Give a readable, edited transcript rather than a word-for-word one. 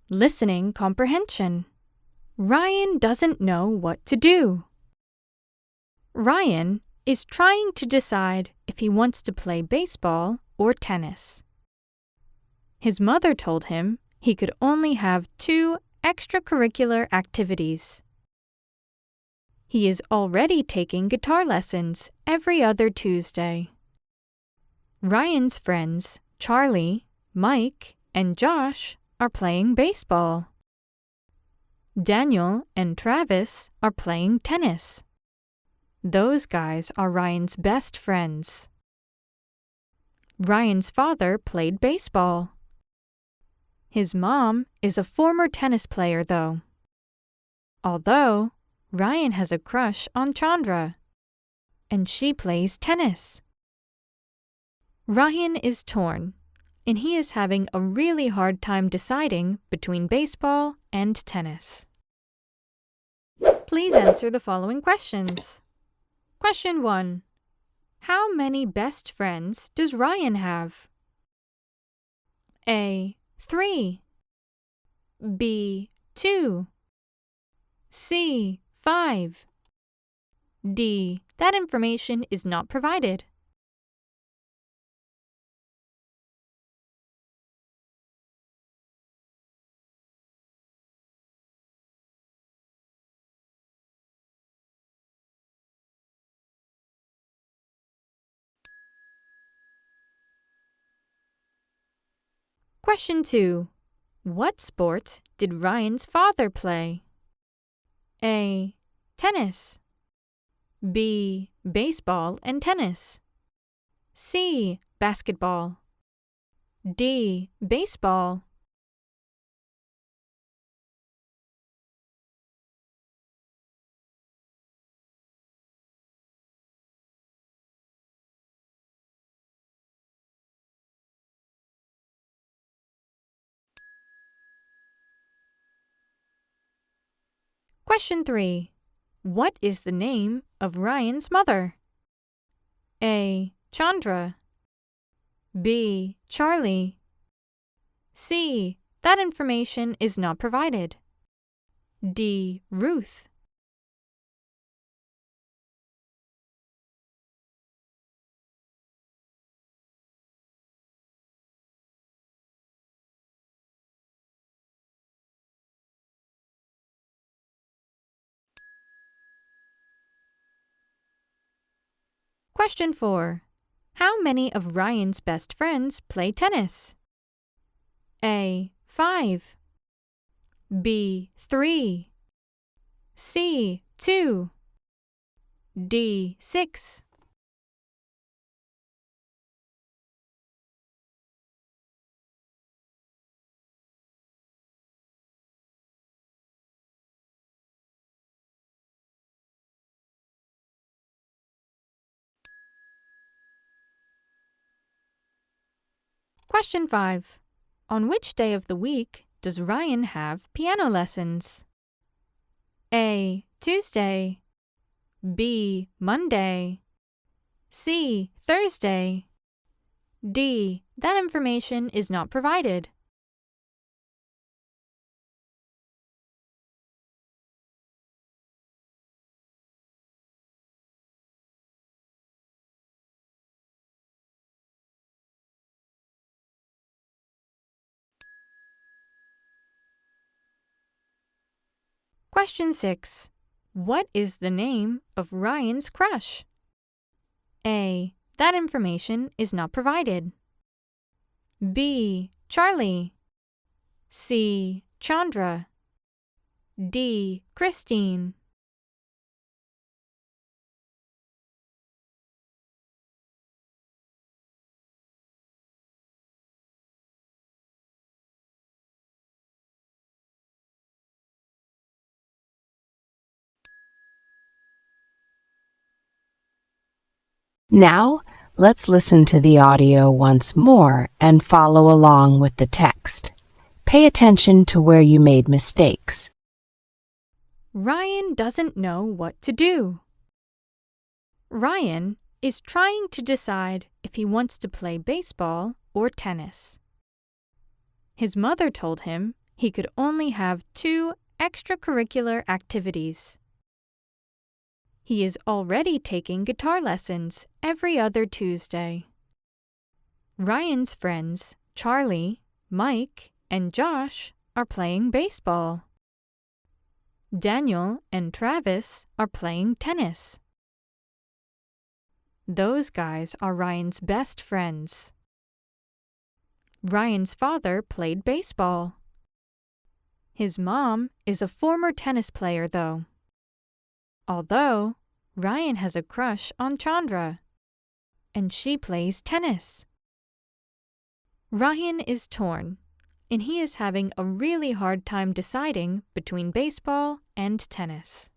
Listening comprehension. Ryan doesn't know what to do. Ryan is trying to decide if he wants to play baseball or tennis. His mother told him he could only have 2 extracurricular activities. He is already taking guitar lessons every other Tuesday. Ryan's friends, Charlie, Mike, and Josh, are playing baseball. Daniel and Travis are playing tennis. Those guys are Ryan's best friends. Ryan's father played baseball. His mom is a former tennis player, though. Although, Ryan has a crush on Chandra, and she plays tennis. Ryan is torn, and he is having a really hard time deciding between baseball and tennis. Please answer the following questions. Question 1. How many best friends does Ryan have? A. 3. B. 2. C. 5. D. That information is not provided. Question 2. What sport did Ryan's father play? A. Tennis. B. Baseball and tennis. C. Basketball. D. Baseball. Question 3. What is the name of Ryan's mother? A. Chandra. B. Charlie. C. That information is not provided. D. Ruth. Question 4. How many of Ryan's best friends play tennis? A. 5. B. 3. C. 2. D. 6. Question 5. On which day of the week does Ryan have piano lessons? A. Tuesday. B. Monday. C. Thursday. D. That information is not provided. Question 6. What is the name of Ryan's crush? A. That information is not provided. B. Charlie. C. Chandra. D. Christine. Now, let's listen to the audio once more and follow along with the text. Pay attention to where you made mistakes. Ryan doesn't know what to do. Ryan is trying to decide if he wants to play baseball or tennis. His mother told him he could only have 2 extracurricular activities. He is already taking guitar lessons every other Tuesday. Ryan's friends, Charlie, Mike, and Josh, are playing baseball. Daniel and Travis are playing tennis. Those guys are Ryan's best friends. Ryan's father played baseball. His mom is a former tennis player, though. Although, Ryan has a crush on Chandra, and she plays tennis. Ryan is torn, and he is having a really hard time deciding between baseball and tennis.